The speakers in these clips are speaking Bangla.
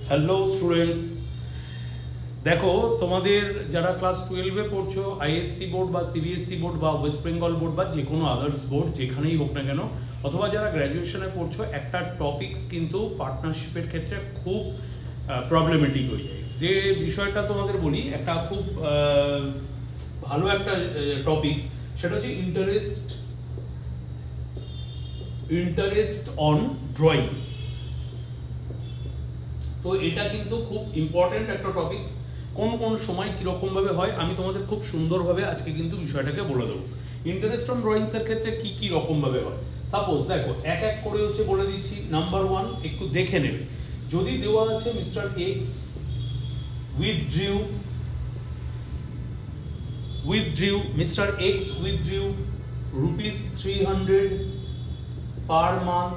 হ্যালো স্টুডেন্টস, দেখো তোমাদের যারা ক্লাস 12-এ পড়ছো, আইএসসি বোর্ড বা সিবিএসসি বোর্ড বা ওয়েস্ট বেঙ্গল বোর্ড বা যে কোনো আদার্স বোর্ড যেখানেই হোক না কেন, অথবা যারা গ্র্যাজুয়েশনে পড়ছো, একটা টপিকস কিন্তু পার্টনারশিপের ক্ষেত্রে খুব প্রবলেমেটিক হয়ে যায়। যে বিষয়টা তোমাদের বলি, একটা খুব ভালো একটা টপিকস, সেটা হচ্ছে ইন্টারেস্ট অন ড্রয়িং। তো এটা কিন্তু খুব ইম্পর্টেন্ট একটা টপিকস। কোন কোন সময় কিরকম ভাবে হয় আমি তোমাদের খুব সুন্দরভাবে আজকে কিন্তু বিষয়টাকে বলে দেবো। ইন্টারেস্ট অন ড্রয়িংস এর ক্ষেত্রে কি কি রকম ভাবে হয়, সাপোজ দেখো এক এক করে হচ্ছে বলে দিচ্ছি। নাম্বার 1 একটু দেখে নেবে, যদি দেওয়া আছে mister X withdrew Mr. X withdrew ₹300 per month,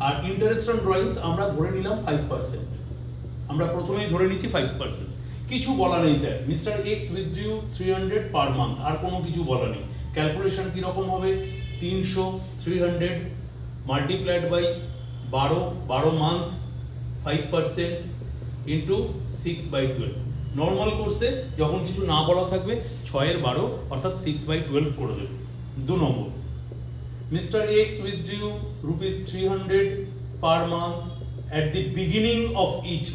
আর ইন্টারেস্ট অন ড্রয়িংস আমরা ধরে নিলাম 5%। আমরা প্রথমেই ধরে নিচ্ছি 5%। কিছু বলা নেই sir, mister X withdrew 300 per month, আর কোনো কিছু বলা নেই। ক্যালকুলেশন কিরকম হবে, 300 multiplied by 12 month 5% into 6/12। Normal কোর্সে যখন কিছু না বলা থাকবে 6/12 অর্থাৎ 6/12 করে দেবে। 2 নম্বর, Mr. X withdrew ₹300 per month at the beginning of each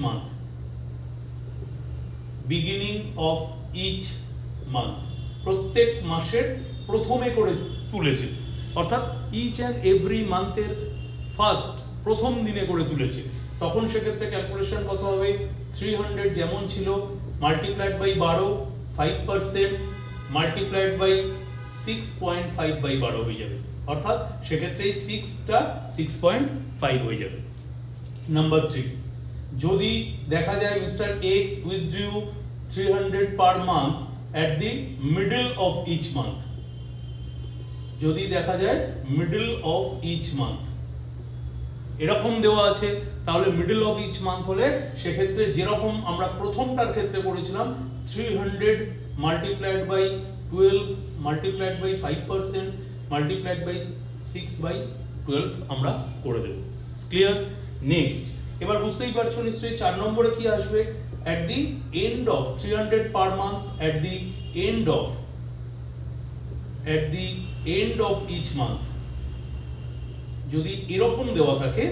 month. প্রত্যেক মাসের প্রথমে করে তুলেছে, অর্থাৎ ইচ অ্যান্ড এভরি মান্থের প্রথম দিনে করে তুলেছে। তখন সেক্ষেত্রে ক্যালকুলেশন কত হবে, 300 যেমন ছিল মাল্টিপ্লাইড বাই 12 5% মাল্টিপ্লাইড বাই 6.5/12 হয়ে যাবে, অর্থাৎ সেক্ষেত্রে 6টা 6.5 হয়ে যাবে। নাম্বার 3, যদি দেখা যায় mister X withdrew 300 per month at the middle of each month, যদি দেখা যায় মিডল অফ ইচ মান্থ এরকম দেওয়া আছে, তাহলে মিডল অফ ইচ মান্থ হলে সেক্ষেত্রে যেরকম আমরা প্রথমটার ক্ষেত্রে করেছিলাম 300 multiplied by 12 multiplied by 5% multiplied by 6/12 আমরা করে দেব। ক্লিয়ার? নেক্সট, এবার বুঝতেই পারছো নিশ্চয়ই 4 নম্বরে কি আসবে, at the end of 300 per month at the end of each month। যদি এরকম দেওয়া থাকে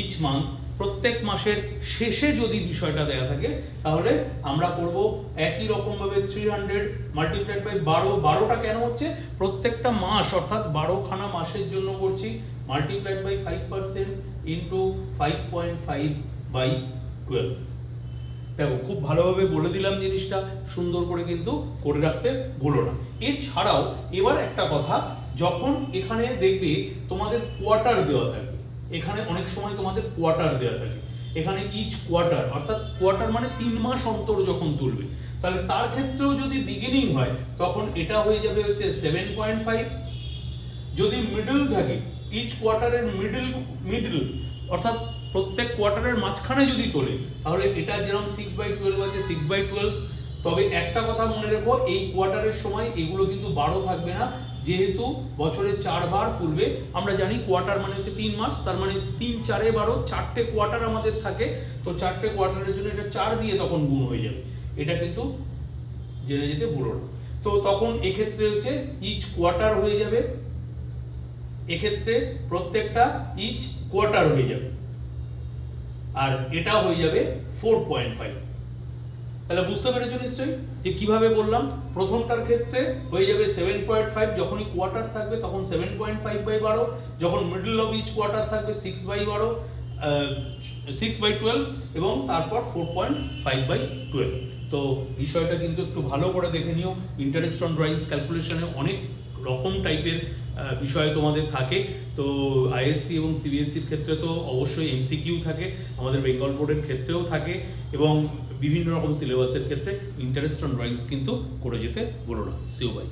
ইচ মান্থ, প্রত্যেক মাসের শেষে যদি বিষয়টা দেওয়া থাকে, তাহলে আমরা করব একই রকম ভাবে 300 মাল্টিপ্লাইড বাই 12টা কেন হচ্ছে, প্রত্যেকটা মাস অর্থাৎ 12খানা মাসের জন্য করছি, মাল্টিপ্লাইড বাই 5% ইন্টু 5.5/12। দেখো খুব ভালোভাবে বলে দিলাম জিনিসটা, সুন্দর করে কিন্তু করে রাখতে ভুলো না। এছাড়াও এবার একটা কথা, যখন এখানে দেখবে তোমাদের কোয়ার্টার দেওয়া থাকবে, এখানে অনেক সময় তোমাদের কোয়ার্টার দেওয়া থাকে, এখানে ইচ কোয়ার্টার অর্থাৎ কোয়ার্টার মানে 3 মাস অন্তর যখন তুলবে, তাহলে তার ক্ষেত্রেও যদি বিগিনিং হয় তখন এটা হয়ে যাবে হচ্ছে 7.5। যদি মিডল থাকে, ইচ কোয়ার্টারের মিডল অর্থাৎ প্রত্যেক কোয়ার্টারের মাঝখানে যদি তোলে, তাহলে এটা যেরকম 6/12 আছে 6/12। তবে একটা কথা মনে রেখো, এই কোয়ার্টারের সময় এগুলো কিন্তু 12 থাকবে না, যেহেতু বছরে 4 বার তুলবে। আমরা জানি কোয়ার্টার মানে হচ্ছে 3 মাস, তার মানে 3 4 12, 4টে কোয়ার্টার আমাদের থাকে। তো 4টে কোয়ার্টারের জন্য এটা 4 দিয়ে তখন গুণ হয়ে যাবে, এটা কিন্তু জেনে যেতে ভুলো না। তো তখন এক্ষেত্রে হচ্ছে ইচ কোয়ার্টার হয়ে যাবে, এক্ষেত্রে প্রত্যেকটা ইচ কোয়ার্টার হয়ে যাবে, আর এটা হয়ে যাবে 4.5। তাহলে বুঝতে পেরেছো নিশ্চয়ই যে কিভাবে বললাম। প্রথমটার ক্ষেত্রে হয়ে যাবে 7.5, যখনই কোয়ার্টার থাকবে তখন 7.5/12, যখন মিডল অফ ইচ কোয়ার্টার থাকবে 6/12 এবং তারপর 4.5/12। তো বিষয়টা কিন্তু একটু ভালো করে দেখে নিও। ইন্টারেস্ট অন ড্রয়িংস ক্যালকুলেশনে অনেক রকম টাইপের বিষয় তোমাদের থাকে। তো আইএসসি এবং সিবিএসসির ক্ষেত্রে তো অবশ্যই এমসিকিউ থাকে, আমাদের বেঙ্গল বোর্ডের ক্ষেত্রেও থাকে, এবং বিভিন্ন রকম সিলেবাসের ক্ষেত্রে ইন্টারেস্ট অন ড্রয়িংস কিন্তু করে যেতে বলো না। See you by.